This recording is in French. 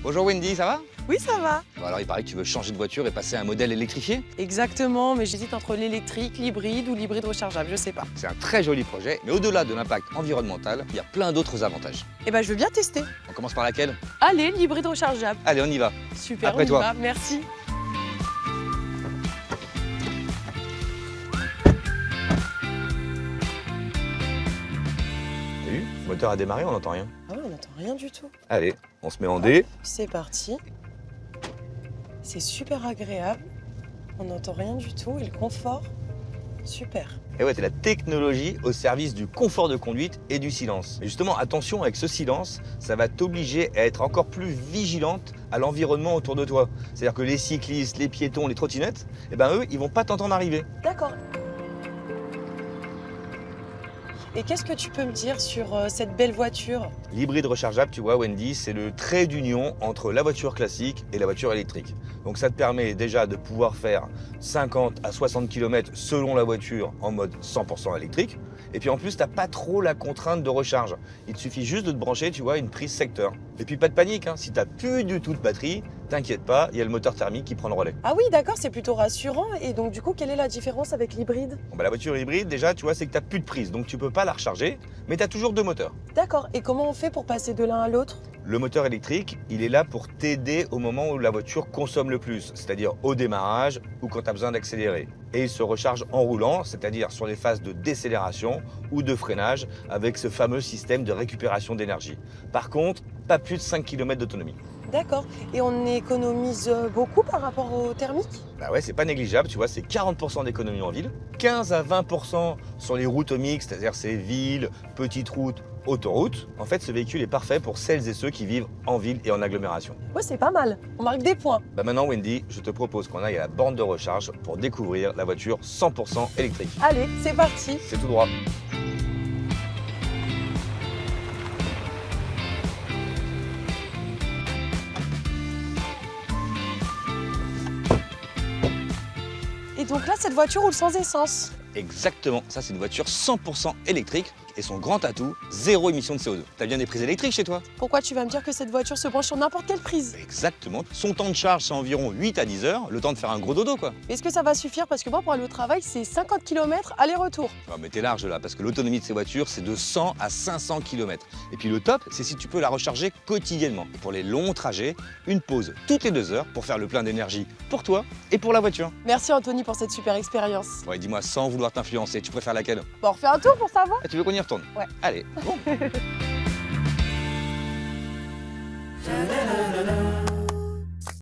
Bonjour Wendy, ça va? Oui, ça va. Bon, alors il paraît que tu veux changer de voiture et passer à un modèle électrifié? Exactement, mais j'hésite entre l'électrique, l'hybride ou l'hybride rechargeable, je sais pas. C'est un très joli projet, mais au-delà de l'impact environnemental, il y a plein d'autres avantages. Eh ben, je veux bien tester. On commence par laquelle? Allez, l'hybride rechargeable. Allez, on y va. Super, Après on y toi. va, merci. T'as vu? Le moteur a démarré, on n'entend rien. Ah ouais, on n'entend rien du tout. Allez, on se met en D. C'est parti. C'est super agréable. On n'entend rien du tout et le confort, super. Et ouais, c'est la technologie au service du confort de conduite et du silence. Mais justement, attention, avec ce silence, ça va t'obliger à être encore plus vigilante à l'environnement autour de toi. C'est-à-dire que les cyclistes, les piétons, les trottinettes, eh ben eux, ils vont pas t'entendre arriver. D'accord. Et qu'est-ce que tu peux me dire sur cette belle voiture? L'hybride rechargeable, tu vois, Wendy, c'est le trait d'union entre la voiture classique et la voiture électrique. Donc ça te permet déjà de pouvoir faire 50 à 60 km selon la voiture en mode 100% électrique. Et puis en plus, tu n'as pas trop la contrainte de recharge. Il te suffit juste de te brancher, tu vois, une prise secteur. Et puis pas de panique, hein, si tu n'as plus du tout de batterie, t'inquiète pas, il y a le moteur thermique qui prend le relais. Ah oui, d'accord, c'est plutôt rassurant. Et donc du coup, quelle est la différence avec l'hybride? Bon, bah, la voiture hybride, déjà, tu vois, c'est que tu n'as plus de prise, donc tu peux pas la recharger, mais tu as toujours deux moteurs. D'accord, et comment on fait pour passer de l'un à l'autre? Le moteur électrique, il est là pour t'aider au moment où la voiture consomme le plus, c'est-à-dire au démarrage ou quand tu as besoin d'accélérer. Et il se recharge en roulant, c'est-à-dire sur les phases de décélération ou de freinage avec ce fameux système de récupération d'énergie. Par contre, pas plus de 5 km d'autonomie. D'accord, et on économise beaucoup par rapport au thermique? Bah ouais, c'est pas négligeable, tu vois, c'est 40% d'économie en ville, 15 à 20% sur les routes mixtes, c'est-à-dire ces villes, petites routes, autoroutes. En fait, ce véhicule est parfait pour celles et ceux qui vivent en ville et en agglomération. Ouais, c'est pas mal, on marque des points. Bah maintenant, Wendy, je te propose qu'on aille à la borne de recharge pour découvrir la voiture 100% électrique. Allez, c'est parti. C'est tout droit. Et donc là, cette voiture roule sans essence. Exactement, ça c'est une voiture 100% électrique et son grand atout, zéro émission de CO2. T'as bien des prises électriques chez toi? Pourquoi tu vas me dire que cette voiture se branche sur n'importe quelle prise? Exactement, son temps de charge c'est environ 8 à 10 heures, le temps de faire un gros dodo quoi. Est-ce que ça va suffire? Parce que moi, pour aller au travail, c'est 50 km aller-retour. Non mais t'es large là, parce que l'autonomie de ces voitures c'est de 100 à 500 km. Et puis le top, c'est si tu peux la recharger quotidiennement. Et pour les longs trajets, une pause toutes les 2 heures pour faire le plein d'énergie pour toi et pour la voiture. Merci Anthony pour cette super expérience. Ouais, dis-moi sans vouloir t'influencer, tu préfères laquelle? Bon, on refait un tour pour savoir? Ah, tu veux qu'on y retourne? Ouais. Allez, bon.